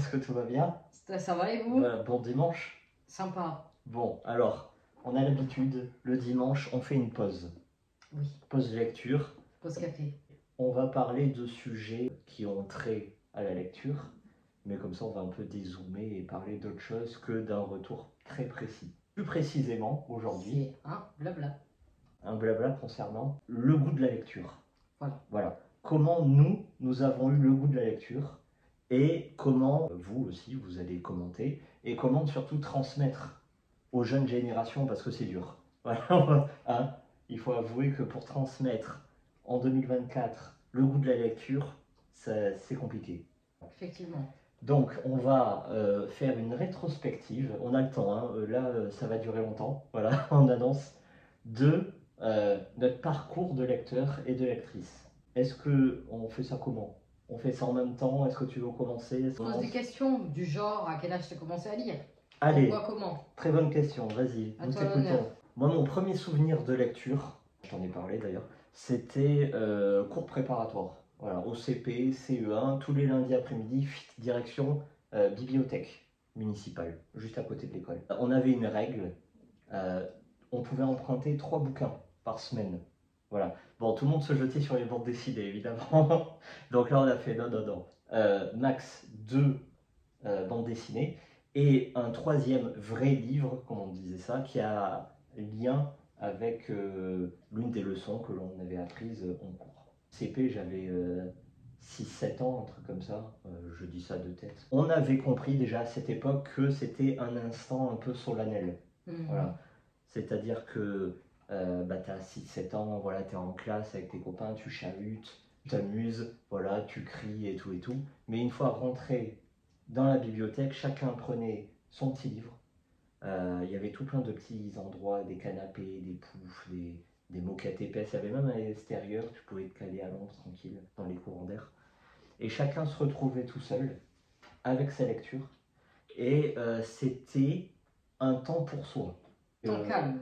Est-ce que tout va bien? Ça va et vous? Voilà, bon dimanche. Sympa. Bon, alors, on a l'habitude, le dimanche, on fait une pause. Oui, Pause lecture. pause café. On va parler de sujets qui ont trait à la lecture, mais comme ça, on va un peu dézoomer et parler d'autre chose que d'un retour très précis. Plus précisément, aujourd'hui, C'est un blabla. un blabla concernant le goût de la lecture. Voilà. Voilà. Comment nous avons eu le goût de la lecture et comment vous aussi, vous allez commenter et comment surtout transmettre aux jeunes générations parce que c'est dur. Voilà, hein, il faut avouer que pour transmettre en 2024 le goût de la lecture, c'est compliqué. Effectivement. Donc, on va faire une rétrospective. On a le temps, hein. Là, ça va durer longtemps. Voilà, on annonce de notre parcours de lecteur et de lectrice. Est-ce que on fait ça comment? On fait ça en même temps? Est-ce que tu veux commencer? Je pose des questions du genre à quel âge tu as commencé à lire? Allez, Pourquoi, comment? très bonne question. Vas-y, À nous toi l'honneur. t'écoutons. Moi, mon premier souvenir de lecture, je t'en ai parlé d'ailleurs, c'était cours préparatoire. Voilà, au CP, CE1, tous les lundis après-midi, direction bibliothèque municipale, juste à côté de l'école. On avait une règle, euh, on pouvait emprunter 3 bouquins par semaine. Voilà. Bon, tout le monde se jetait sur les bandes dessinées, évidemment. Donc là, on a fait non, non, non. Max 2 bandes dessinées et un troisième vrai livre, comme on disait ça, qui a lien avec l'une des leçons que l'on avait apprises en cours. CP, j'avais 6-7 ans, un truc comme ça, je dis ça de tête. On avait compris déjà à cette époque que c'était un instant un peu solennel. Voilà. C'est-à-dire que tu as 6-7 ans, voilà, tu es en classe avec tes copains, tu chahutes, tu t'amuses, voilà, tu cries et tout et tout. Mais une fois rentré dans la bibliothèque, chacun prenait son petit livre. Il y avait tout plein de petits endroits, des canapés, des poufs, des moquettes épaisses. Il y avait même à l'extérieur, tu pouvais te caler à l'ombre tranquille dans les courants d'air. Et chacun se retrouvait tout seul avec sa lecture. Et c'était un temps pour soi. Temps calme.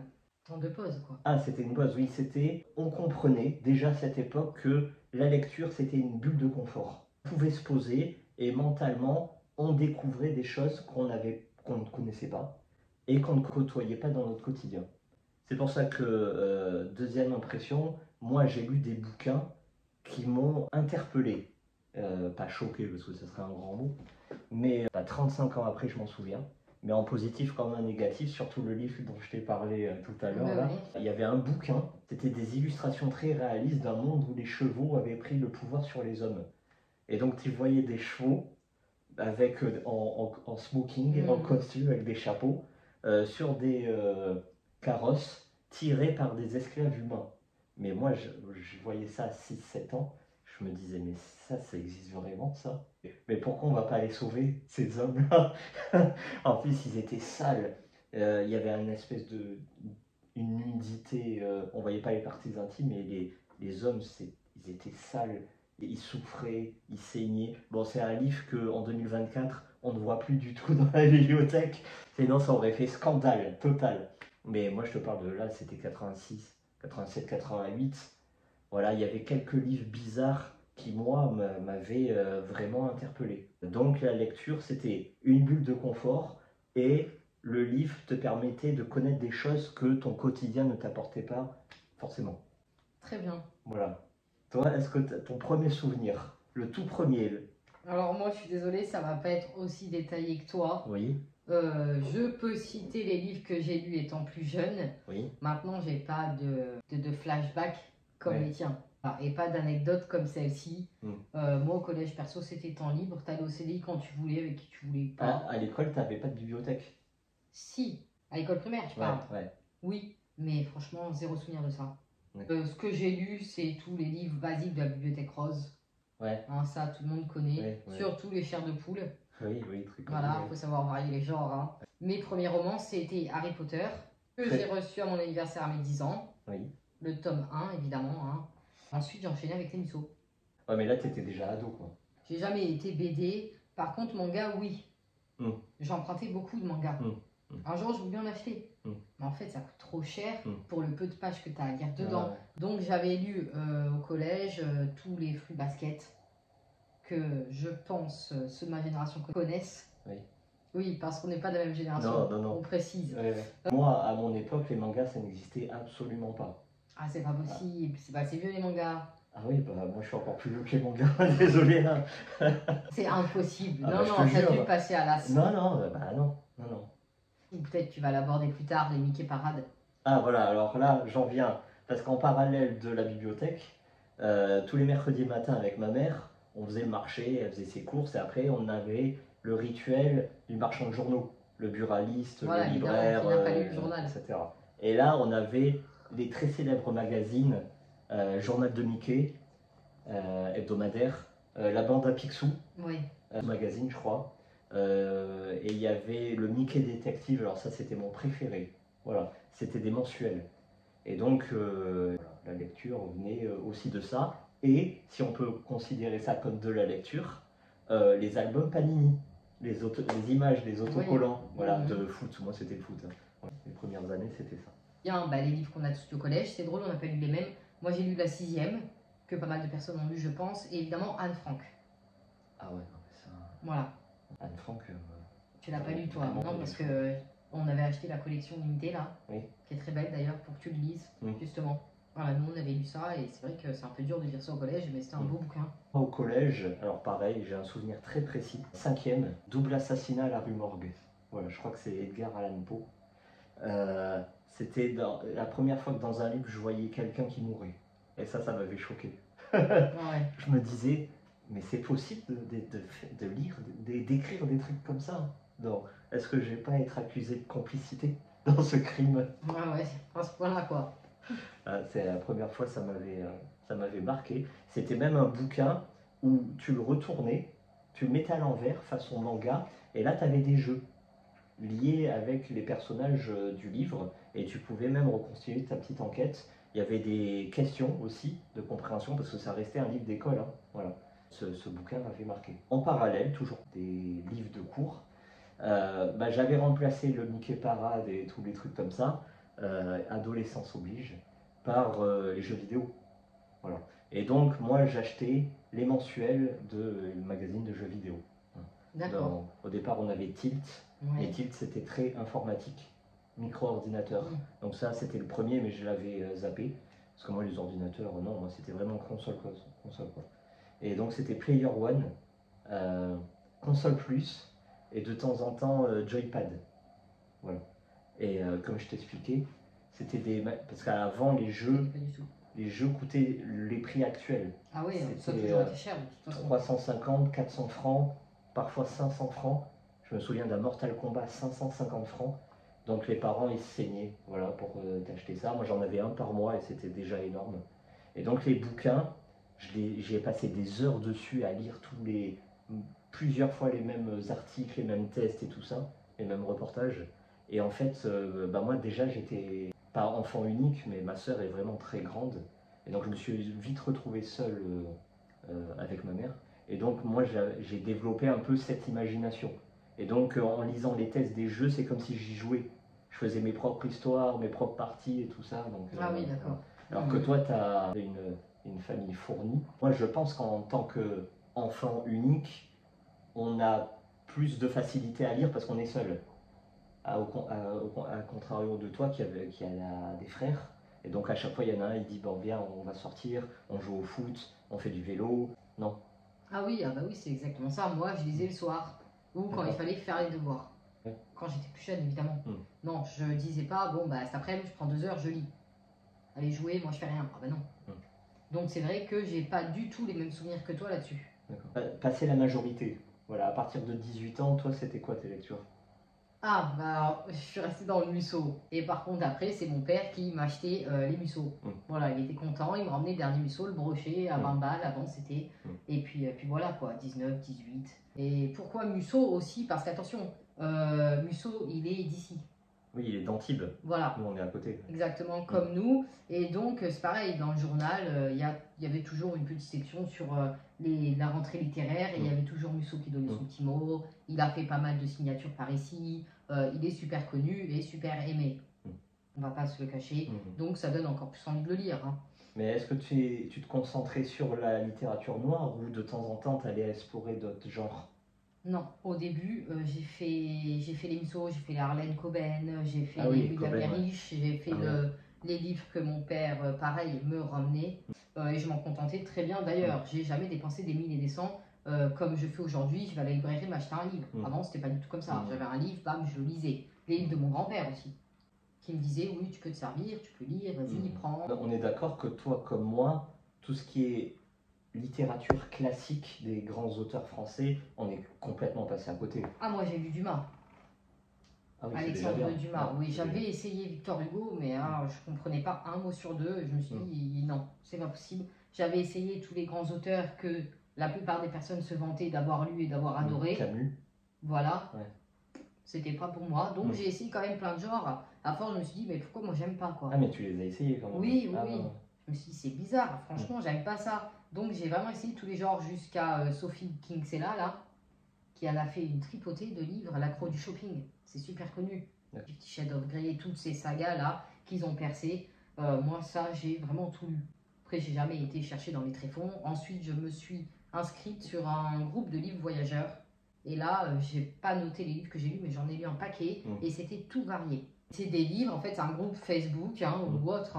Temps de pause, quoi. Ah, c'était une pause, oui, c'était. On comprenait déjà à cette époque que la lecture, c'était une bulle de confort. On pouvait se poser et mentalement, on découvrait des choses qu'on ne connaissait pas et qu'on ne côtoyait pas dans notre quotidien. C'est pour ça que, deuxième impression, moi j'ai lu des bouquins qui m'ont interpellé. Pas choqué parce que ce serait un grand mot, mais 35 ans après, je m'en souviens. Mais en positif comme en négatif, surtout le livre dont je t'ai parlé tout à l'heure. Là, Oui. il y avait un bouquin, c'était des illustrations très réalistes d'un monde où les chevaux avaient pris le pouvoir sur les hommes. Et donc tu voyais des chevaux avec, en smoking, en costume, avec des chapeaux, sur des carrosses tirées par des esclaves humains. Mais moi, je voyais ça à 6-7 ans, je me disais, mais ça existe vraiment, ça? Mais pourquoi on va pas les sauver, ces hommes-là? En plus, ils étaient sales. Il y avait une espèce de une nudité, on voyait pas les parties intimes, mais les hommes, ils étaient sales, et ils souffraient, ils saignaient. Bon, c'est un livre qu'en 2024, on ne voit plus du tout dans la bibliothèque, sinon ça aurait fait scandale total. Mais moi, je te parle de là, c'était 86, 87, 88. Voilà, il y avait quelques livres bizarres qui, moi, m'avaient vraiment interpellé. Donc, la lecture, c'était une bulle de confort et le livre te permettait de connaître des choses que ton quotidien ne t'apportait pas forcément. Très bien. Voilà. Toi, est-ce que ton premier souvenir, le tout premier, Alors moi, je suis désolée, ça va pas être aussi détaillé que toi. oui, Je peux citer les livres que j'ai lus étant plus jeune. oui, Maintenant, j'ai pas de flashback comme Ouais. les tiens. Et pas d'anecdotes comme celle-ci. Mm. Moi, au collège perso, c'était temps libre. T'allais au CDI quand tu voulais, avec qui tu voulais à, pas. à l'école, t'avais pas de bibliothèque? Si, à l'école primaire, je Ouais, parle. ouais, Oui, mais franchement, zéro souvenir de ça. Ouais. Ce que j'ai lu, c'est tous les livres basiques de la Bibliothèque Rose. ouais, Hein, ça, tout le monde connaît. Ouais. Surtout les chairs de poule. oui, très connu, Voilà, ouais. faut savoir varier les genres. Hein. Mes premiers romans, c'était Harry Potter, que Très- j'ai reçu à mon anniversaire à mes 10 ans. Oui. Le tome 1, évidemment. Hein. Ensuite, j'ai enchaîné avec les Musso. Ouais, mais là, t'étais déjà ado, quoi. J'ai jamais été BD. Par contre, manga, oui. Mm. J'ai emprunté beaucoup de mangas. Un jour, je voulais en acheter. Mais en fait, ça coûte trop cher pour le peu de pages que tu as à lire dedans. Ouais. Donc, j'avais lu au collège tous les Fruits Basket, que je pense ceux de ma génération connaissent. Oui. Oui, parce qu'on n'est pas de la même génération. Non. On précise. Moi, à mon époque, les mangas, ça n'existait absolument pas. Ah, c'est pas possible. C'est pas assez vieux, les mangas. Ah oui, bah moi je suis encore plus vieux que les mangas, désolé. Hein. C'est impossible. Ah non, bah, ça a dû jure. passer à l'as. Non. Ou peut-être tu vas l'aborder plus tard, les Mickey Parades. Ah voilà, alors là, j'en viens. Parce qu'en parallèle de la bibliothèque, tous les mercredis matins avec ma mère, on faisait le marché, elle faisait ses courses, et après on avait le rituel du marchand de journaux, le buraliste, voilà, le libraire, qui n'a pas lu le journal. etc. Et là, on avait les très célèbres magazines, Journal de Mickey, hebdomadaire, la bande à Picsou, oui. Magazine, je crois. Et il y avait le Mickey Détective, alors ça c'était mon préféré. Voilà, c'était des mensuels. Et donc la lecture venait aussi de ça. Et si on peut considérer ça comme de la lecture, les albums Panini, les images, les autocollants, voilà, de foot. Moi c'était le foot. Hein. Voilà, les premières années c'était ça. Bien, bah, les livres qu'on a tous au collège, c'est drôle, on n'a pas lu les mêmes. Moi j'ai lu la 6e, que pas mal de personnes ont lu je pense, et évidemment Anne Frank. Ah ouais, non mais ça... Voilà. Anne Frank... tu l'as pas lu toi? Non, parce que on avait acheté la collection limitée là, qui est très belle d'ailleurs pour que tu le lises, justement. Voilà, nous on avait lu ça et c'est vrai que c'est un peu dur de lire ça au collège, mais c'était un beau bouquin. Au collège, alors pareil, j'ai un souvenir très précis. 5e, double assassinat à la rue Morgue. Voilà, je crois que c'est Edgar Allan Poe. C'était la première fois que dans un livre je voyais quelqu'un qui mourait. Et ça m'avait choqué. Je me disais, mais c'est possible de lire, d'écrire des trucs comme ça. Non, est-ce que je vais pas être accusé de complicité dans ce crime? Ouais, à ce point-là quoi. C'est la première fois, ça m'avait marqué. C'était même un bouquin où tu le retournais, tu le mettais à l'envers, façon manga, et là tu avais des jeux liés avec les personnages du livre, et tu pouvais même reconstituer ta petite enquête. Il y avait des questions aussi de compréhension, parce que ça restait un livre d'école. Hein. Voilà. Ce bouquin m'avait marqué. En parallèle, toujours des livres de cours, j'avais remplacé le Mickey Parade et tous les trucs comme ça, adolescence oblige, par les jeux vidéo. Voilà. Et donc, moi, j'achetais les mensuels du magazine de jeux vidéo. D'accord. Au départ, on avait Tilt, et Tilt, c'était très informatique, micro-ordinateur. Donc ça, c'était le premier, mais je l'avais zappé. Parce que moi, les ordinateurs, non, moi, c'était vraiment console, quoi. Et donc, c'était Player One, Console Plus, et de temps en temps, Joypad. Voilà. Et comme je t'expliquais, c'était parce qu'avant, les jeux coûtaient les prix actuels. Ah oui, ça a toujours été cher. 350, 400 francs, parfois 500 francs. Je me souviens d'un Mortal Kombat 550 francs. Donc les parents, ils se saignaient, voilà, pour t'acheter ça. Moi, j'en avais un par mois et c'était déjà énorme. Et donc les bouquins, j'ai passé des heures dessus à lire plusieurs fois les mêmes articles, les mêmes tests et tout ça, les mêmes reportages. Et en fait, moi déjà, j'étais pas enfant unique, mais ma sœur est vraiment très grande. Et donc je me suis vite retrouvé seul avec ma mère. Et donc moi, j'ai développé un peu cette imagination. Et donc en lisant les tests des jeux, c'est comme si j'y jouais. Je faisais mes propres histoires, mes propres parties et tout ça. Donc, ah oui, d'accord. Alors que toi, tu as une famille fournie. Moi, je pense qu'en tant qu'enfant unique, on a plus de facilité à lire parce qu'on est seul. À contrario de toi qui a des frères. Et donc à chaque fois, il y en a un, il dit, bon, viens, on va sortir, on joue au foot, on fait du vélo. Non. Ah oui, c'est exactement ça. Moi, je lisais le soir ou quand il fallait faire les devoirs. Quand j'étais plus jeune, évidemment. Non, je disais pas, bon, cet après-midi, je prends 2 heures, je lis. Allez jouer, moi je fais rien. Ah bah non. Donc c'est vrai que j'ai pas du tout les mêmes souvenirs que toi là-dessus. Passer la majorité. Voilà, à partir de 18 ans, toi, c'était quoi tes lectures? Ah, alors, je suis restée dans le Musso. Et par contre, après, c'est mon père qui m'a acheté les Musso. Voilà, il était content, il me ramenait le dernier Musso, le brochet, à 20 balles, avant c'était. Et puis voilà quoi, 19, 18. Et pourquoi Musso aussi? Parce qu'attention, Musso, il est d'ici. Oui, il est d'Antibes. Voilà. Nous, on est à côté. Exactement, comme nous. Et donc, c'est pareil, dans le journal, il y avait toujours une petite section sur la rentrée littéraire. Et il y avait toujours Musso qui donnait son petit mot. Il a fait pas mal de signatures par ici. Il est super connu et super aimé. On va pas se le cacher. Donc, ça donne encore plus envie de le lire. Hein. Mais est-ce que tu te concentrais sur la littérature noire ou de temps en temps tu allais explorer d'autres genres? Non, au début, j'ai fait les Musso, j'ai fait les Harlan Coben, j'ai fait Ah les oui, William Coben, ouais. Erich, j'ai fait Ah oui. les livres que mon père, pareil, me ramenait. Et je m'en contentais très bien. D'ailleurs, j'ai jamais dépensé des 1000 et des cents comme je fais aujourd'hui. Je vais à la librairie m'acheter un livre. Avant, c'était pas du tout comme ça. J'avais un livre, bam, je le lisais. Les livres de mon grand-père aussi, qui me disait oui, tu peux te servir, tu peux lire, vas-y, prends. On est d'accord que toi comme moi, tout ce qui est littérature classique des grands auteurs français, on est complètement passé à côté. Ah, moi j'ai lu Dumas. Ah oui, c'est déjà Alexandre bien. Dumas, Ouais, oui, c'est j'avais déjà- essayé Victor Hugo, mais je comprenais pas un mot sur deux. Je me suis dit, non, c'est pas possible. J'avais essayé tous les grands auteurs que la plupart des personnes se vantaient d'avoir lu et d'avoir adoré. Camus. Voilà. Ouais. C'était pas pour moi. Donc j'ai essayé quand même plein de genres. À force, je me suis dit, mais pourquoi moi j'aime pas quoi. Ah, mais tu les as essayés quand même. Oui, oui, Ah, oui. ouais. Je me suis dit, c'est bizarre. Franchement, j'aime pas ça. Donc j'ai vraiment essayé tous les genres jusqu'à Sophie Kinsella, là, qui en a fait une tripotée de livres, L'accro du shopping. C'est super connu. Fifty Shades of Grey, toutes ces sagas-là qu'ils ont percé. Moi, ça, j'ai vraiment tout lu. Après, j'ai jamais été chercher dans les tréfonds. Ensuite, je me suis inscrite sur un groupe de livres voyageurs. Et là, j'ai pas noté les livres que j'ai lus, mais j'en ai lu un paquet. Et c'était tout varié. C'est des livres, en fait, c'est un groupe Facebook ou autre.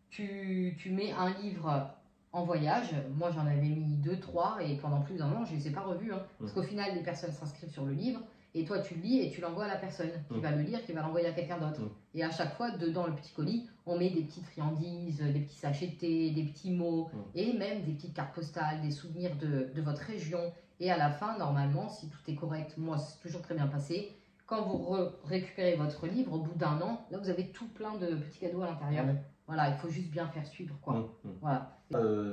Tu mets un livre en voyage. Moi, j'en avais mis 2, 3 et pendant plus d'un an, je ne les ai pas revus. Parce qu'au final, les personnes s'inscrivent sur le livre et toi, tu le lis et tu l'envoies à la personne qui va le lire, qui va l'envoyer à quelqu'un d'autre. Et à chaque fois, dedans le petit colis, on met des petites friandises, des petits sachets de thé, des petits mots et même des petites cartes postales, des souvenirs de votre région. Et à la fin, normalement, si tout est correct, moi, c'est toujours très bien passé. Quand vous récupérez votre livre, au bout d'un an, là, vous avez tout plein de petits cadeaux à l'intérieur. Voilà, il faut juste bien faire suivre, quoi. Voilà.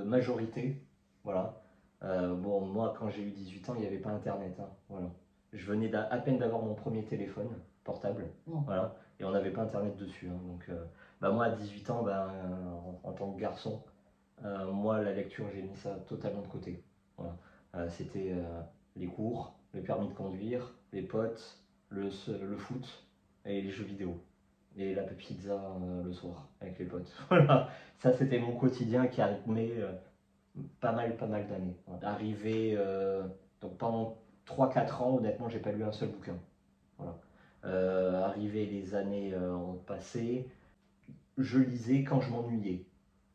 Majorité, voilà. Bon, moi, quand j'ai eu 18 ans, il n'y avait pas Internet. Voilà. Je venais à peine d'avoir mon premier téléphone portable, voilà, et on n'avait pas Internet dessus. Donc, moi, à 18 ans, en tant que garçon, moi, la lecture, j'ai mis ça totalement de côté. Voilà. C'était les cours, le permis de conduire, les potes, le foot et les jeux vidéo. Et la pizza le soir avec les potes. Voilà, ça c'était mon quotidien qui a rythmé pas mal d'années. Arrivé, donc pendant 3-4 ans, honnêtement, j'ai pas lu un seul bouquin. Voilà. Arrivé les années passées, je lisais quand je m'ennuyais.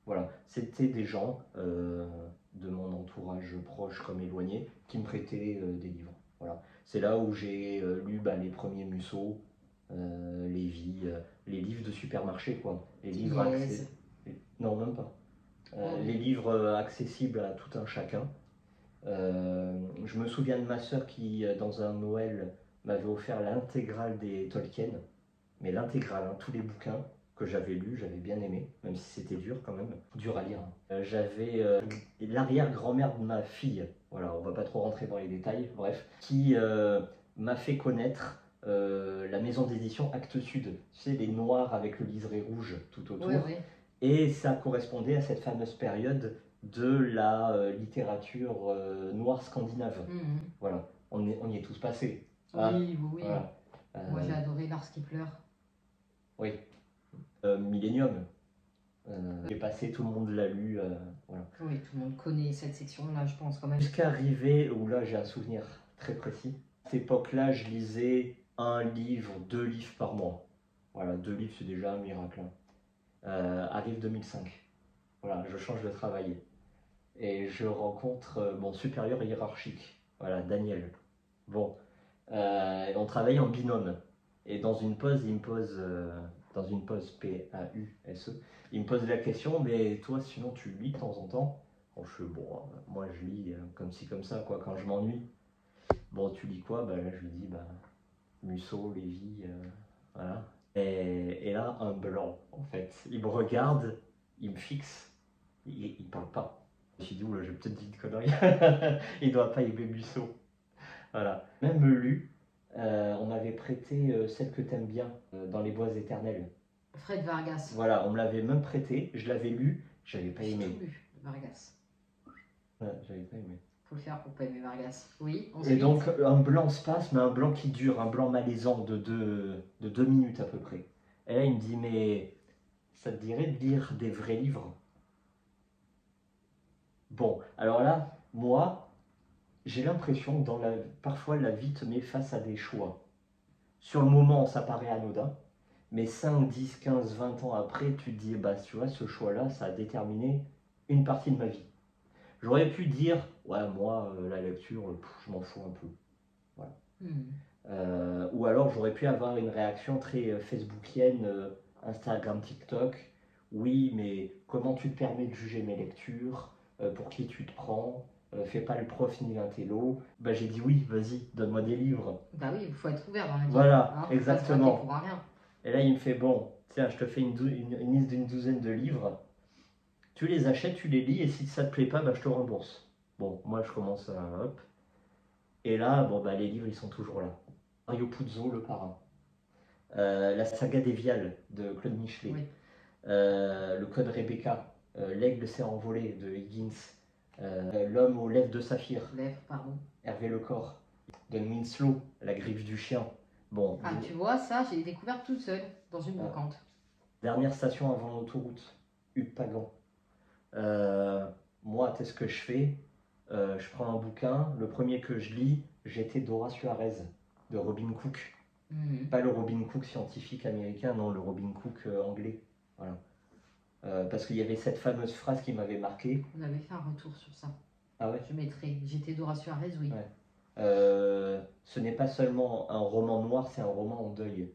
Voilà, c'était des gens de mon entourage proche comme éloigné qui me prêtaient des livres. Voilà. C'est là où j'ai lu les premiers Musso, Lévy, les livres de supermarché, quoi. Les livres non, même pas. Les livres accessibles à tout un chacun. Je me souviens de ma sœur qui, dans un Noël, m'avait offert l'intégrale des Tolkien, mais l'intégrale, tous les bouquins que j'avais lus, j'avais bien aimé, même si c'était dur quand même, dur à lire. J'avais l'arrière-grand-mère de ma fille, voilà, on va pas trop rentrer dans les détails, bref, qui m'a fait connaître la maison d'édition Actes Sud, tu sais, les noirs avec le liseré rouge tout autour. Oui. Et ça correspondait à cette fameuse période de la littérature noire scandinave. Voilà, on y est tous passés. Oui. Voilà. Moi j'ai adoré Lars qui pleure. Oui. Millennium. J'ai passé, tout le monde l'a lu. Voilà. Oui, tout le monde connaît cette section-là, je pense quand même. Jusqu'à arriver, où là j'ai un souvenir très précis. À cette époque-là, je lisais 1 livre, 2 livres par mois. Voilà, 2 livres c'est déjà un miracle. Arrive 2005. Voilà, je change de travail. Et je rencontre mon supérieur hiérarchique. Voilà, Daniel. Bon, on travaille en binôme. Et dans une pause, il me pose, dans une pause PAUSE, il me pose la question, mais toi, sinon, tu lis de temps en temps? Bon, je fais, bon, moi, je lis comme ci, comme ça, quoi, quand je m'ennuie. Bon, tu lis quoi? Là, je lui dis, Musso, Lévy, voilà. Et là, un blanc, en fait. Il me regarde, il me fixe, il parle pas. Je me suis dit, oula, j'ai peut-être dit une connerie. Il doit pas aimer Musso. Voilà. Même lu, on m'avait prêté Celle que t'aimes bien dans Les Bois éternels. Fred Vargas. Voilà, on me l'avait même prêté, je l'avais lu, j'avais pas aimé. J'ai tout lu, Vargas. J'avais pas aimé. Faut le faire pour pas aimer Vargas. Oui, et donc un blanc se passe, mais un blanc qui dure, un blanc malaisant de 2 minutes à peu près. Et là il me dit, mais ça te dirait de lire des vrais livres? Bon, alors là, moi, j'ai l'impression que parfois la vie te met face à des choix. Sur le moment, ça paraît anodin, mais 5, 10, 15, 20 ans après, tu te dis, bah, tu vois, ce choix-là, ça a déterminé une partie de ma vie. J'aurais pu dire, ouais, moi, la lecture, je m'en fous un peu. Voilà. Ou alors, j'aurais pu avoir une réaction très facebookienne, Instagram, TikTok. Oui, mais comment tu te permets de juger mes lectures? Pour qui tu te prends? Fais pas le prof ni l'intello. Bah, j'ai dit oui, vas-y, donne-moi des livres. Bah oui, il faut être ouvert dans la vie. Voilà, hein, exactement. Pour rien. Et là, il me fait, bon, tiens, je te fais une liste d'une douzaine de livres. Tu les achètes, tu les lis, et si ça te plaît pas, bah, je te rembourse. Bon, moi, je commence à... Hop. Et là, bon, bah, les livres, ils sont toujours là. Mario Puzo, Le Parrain. La saga des Viales de Claude Michelet. Oui. Le Code Rebecca. L'Aigle s'est envolé de Higgins. L'Homme aux lèvres de saphir. Hervé Lecor. Don Winslow, La griffe du chien. Bon. Tu vois, ça, j'ai découvert toute seule dans une brocante. Dernière station avant l'autoroute. Hugues Pagan. Moi, qu'est-ce que je fais? Je prends un bouquin. Le premier que je lis, J'étais Dora Suarez de Robin Cook. Pas le Robin Cook scientifique américain, non, le Robin Cook anglais. Voilà. Parce qu'il y avait cette fameuse phrase qui m'avait marqué. On avait fait un retour sur ça. Ah ouais? Je mettrai. J'étais Dora Suarez, oui. Ouais. Ce n'est pas seulement un roman noir, c'est un roman en deuil.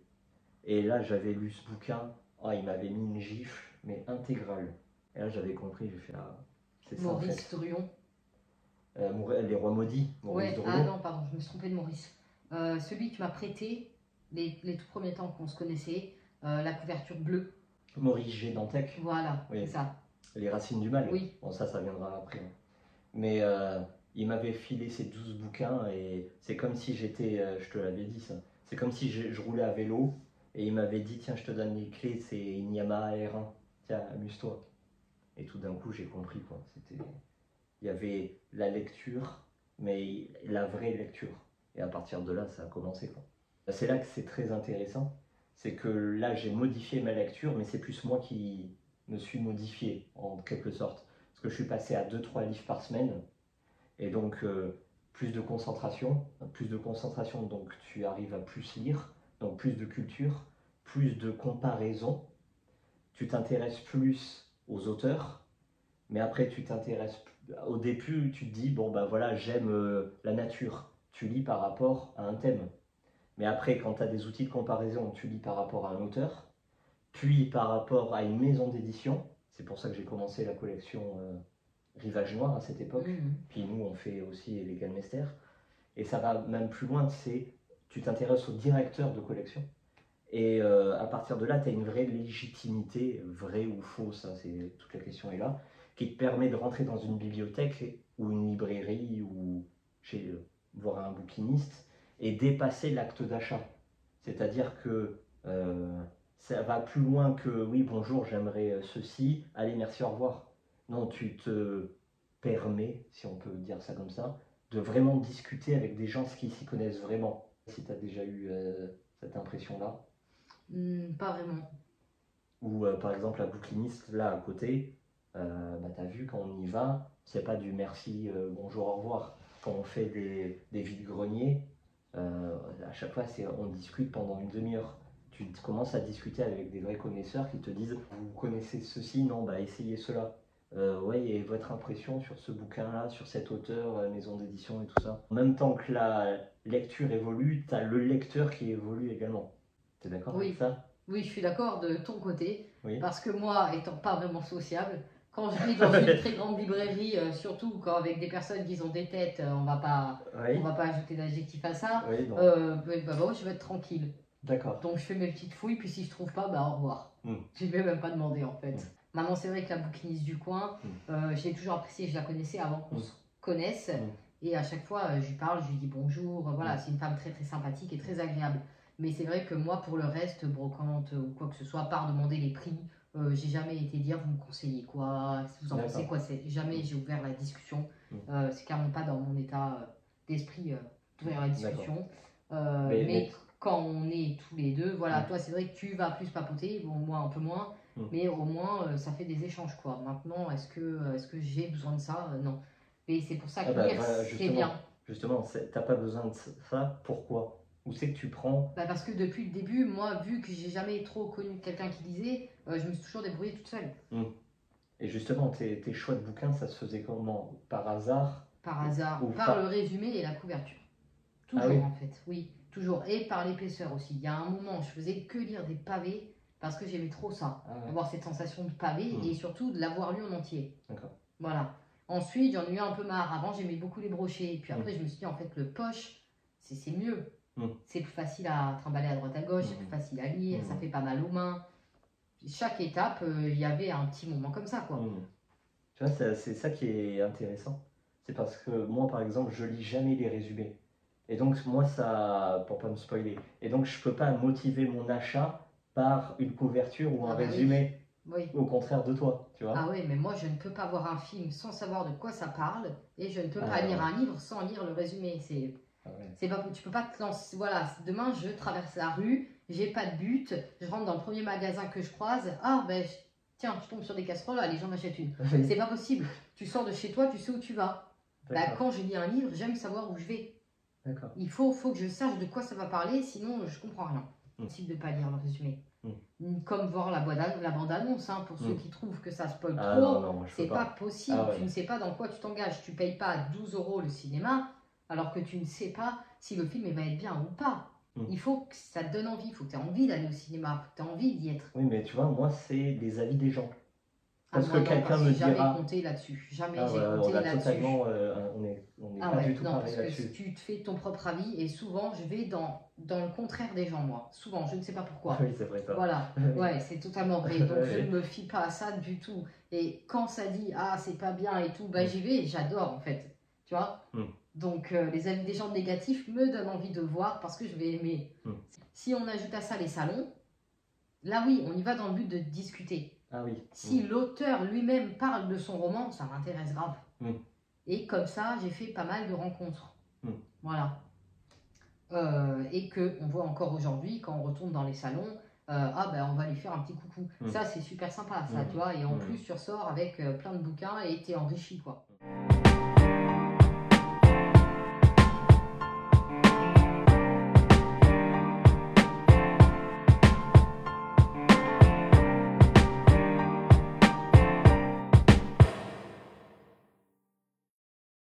Et là, j'avais lu ce bouquin. Oh, il m'avait mis une gifle, mais intégrale. Et là, j'avais compris, j'ai fait c'est ça Maurice en fait. Druon. Les Rois Maudits. Ouais. Ah non, pardon, je me suis trompée de Maurice. Celui qui m'a prêté les tout premiers temps qu'on se connaissait, la couverture bleue. Maurice G. Dantec. Voilà, oui. C'est ça. Les Racines du Mal. Oui. Bon, ça viendra après. Mais il m'avait filé ces 12 bouquins et c'est comme si j'étais, je te l'avais dit ça, c'est comme si je roulais à vélo et il m'avait dit tiens je te donne les clés, c'est une Yamaha R1, tiens amuse-toi. Et tout d'un coup j'ai compris quoi, il y avait la lecture mais la vraie lecture et à partir de là ça a commencé quoi. C'est là que c'est très intéressant, c'est que là j'ai modifié ma lecture mais c'est plus moi qui me suis modifié en quelque sorte. Parce que je suis passé à 2-3 livres par semaine, et donc plus de concentration, donc tu arrives à plus lire, donc plus de culture, plus de comparaison, tu t'intéresses plus aux auteurs, mais après tu t'intéresses, au début tu te dis, bon ben voilà, j'aime la nature, tu lis par rapport à un thème, mais après quand tu as des outils de comparaison, tu lis par rapport à un auteur, puis par rapport à une maison d'édition. C'est pour ça que j'ai commencé la collection Rivage Noir à cette époque. Puis nous, on fait aussi les Galmester. Et ça va même plus loin, tu t'intéresses au directeur de collection. Et à partir de là, tu as une vraie légitimité, vraie ou fausse, hein, toute la question est là, qui te permet de rentrer dans une bibliothèque ou une librairie ou voir un bouquiniste et dépasser l'acte d'achat. C'est-à-dire que ça va plus loin que oui, bonjour, j'aimerais ceci, allez, merci, au revoir. Non, tu te permets, si on peut dire ça comme ça, de vraiment discuter avec des gens qui s'y connaissent vraiment. Si tu as déjà eu cette impression-là. Pas vraiment. Ou par exemple, la bouquiniste, là à côté, tu as vu, quand on y va, c'est pas du merci, bonjour, au revoir. Quand on fait des vides-greniers, à chaque fois, on discute pendant une demi-heure. Tu commences à discuter avec des vrais connaisseurs qui te disent vous connaissez ceci, non, bah essayez cela. Ouais, et votre impression sur ce bouquin-là, sur cet auteur, maison d'édition et tout ça. En même temps que la lecture évolue, tu as le lecteur qui évolue également. Tu es d'accord avec ça? Oui, je suis d'accord de ton côté. Oui. Parce que moi, étant pas vraiment sociable, quand je lis dans une très grande librairie, surtout quand avec des personnes qui ont des têtes, on va pas ajouter d'adjectif à ça, je vais être tranquille. D'accord. Donc je fais mes petites fouilles, puis si je trouve pas, au revoir. Je vais même pas demander en fait. Maintenant, c'est vrai que la bouquiniste du coin, je l'ai toujours appréciée, je la connaissais avant qu'on se connaisse. Et à chaque fois, je lui parle, je lui dis bonjour. Voilà, c'est une femme très très sympathique et très agréable. Mais c'est vrai que moi, pour le reste, brocante ou quoi que ce soit, à part demander les prix, j'ai jamais été dire vous me conseillez quoi, vous en pensez quoi. Jamais j'ai ouvert la discussion. C'est clairement pas dans mon état d'esprit d'ouvrir la discussion. Mais quand on est tous les deux, voilà, toi c'est vrai que tu vas plus papoter, bon moi un peu moins, mais au moins ça fait des échanges quoi. Maintenant, est-ce que j'ai besoin de ça? Non. Mais c'est pour ça que lire, c'est bien. Justement, t'as pas besoin de ça, pourquoi? Où c'est que tu prends? Parce que depuis le début, moi, vu que j'ai jamais trop connu quelqu'un qui lisait, je me suis toujours débrouillée toute seule. Et justement, tes choix de bouquins, ça se faisait comment? Par hasard? Par hasard, par le résumé et la couverture. Toujours en fait, oui, toujours. Et par l'épaisseur aussi. Il y a un moment, je faisais que lire des pavés parce que j'aimais trop ça. Avoir cette sensation de pavé et surtout de l'avoir lu en entier. D'accord. Voilà. Ensuite, j'en ai eu un peu marre. Avant, j'aimais beaucoup les brochets. Puis après, je me suis dit, en fait, le poche, c'est mieux. C'est plus facile à trimballer à droite à gauche, c'est plus facile à lire, ça fait pas mal aux mains. Chaque étape, il y avait un petit moment comme ça, quoi. Tu vois, c'est ça qui est intéressant. C'est parce que moi, par exemple, je lis jamais les résumés. Et donc, moi, ça, pour pas me spoiler, et donc je peux pas motiver mon achat par une couverture ou un résumé. Oui. Au contraire de toi, tu vois. Ah oui, mais moi, je ne peux pas voir un film sans savoir de quoi ça parle, et je ne peux pas lire un livre sans lire le résumé. C'est pas, tu peux pas te lancer. Voilà, demain, je traverse la rue, j'ai pas de but, je rentre dans le premier magasin que je croise. Ah, ben, tiens, je tombe sur des casseroles, là, les gens m'achètent une. C'est pas possible. Tu sors de chez toi, tu sais où tu vas. Quand je lis un livre, j'aime savoir où je vais. Il faut que je sache de quoi ça va parler, sinon je comprends rien. C'est possible de pas lire le résumé. Comme voir la bande-annonce, hein, pour ceux qui trouvent que ça spoil trop, c'est pas possible. Tu ne sais pas dans quoi tu t'engages. Tu payes pas 12 € le cinéma, alors que tu ne sais pas si le film va être bien ou pas. Il faut que ça te donne envie, il faut que tu aies envie d'aller au cinéma, il faut que tu aies envie d'y être. Oui, mais tu vois, moi, c'est les avis des gens. Parce que quelqu'un me dira... jamais compté là-dessus. Jamais j'ai compté là-dessus. Totalement, on est pas du tout pareil là-dessus. Parce que tu te fais ton propre avis et souvent, je vais dans le contraire des gens, moi. Souvent, je ne sais pas pourquoi. Oui, c'est vrai ça. Voilà, ouais, c'est totalement vrai. Donc, je ne me fie pas à ça du tout. Et quand ça dit, ah, c'est pas bien et tout, bah j'y vais et j'adore en fait. Tu vois. Donc, les avis des gens négatifs me donnent envie de voir parce que je vais aimer. Si on ajoute à ça les salons, là oui, on y va dans le but de discuter. Ah oui. Si l'auteur lui-même parle de son roman, ça m'intéresse grave. Et comme ça, j'ai fait pas mal de rencontres. Voilà. Et qu'on voit encore aujourd'hui, quand on retourne dans les salons, on va lui faire un petit coucou. Ça, c'est super sympa, ça, tu vois. Et en plus, tu ressors avec plein de bouquins et t'es enrichi, quoi.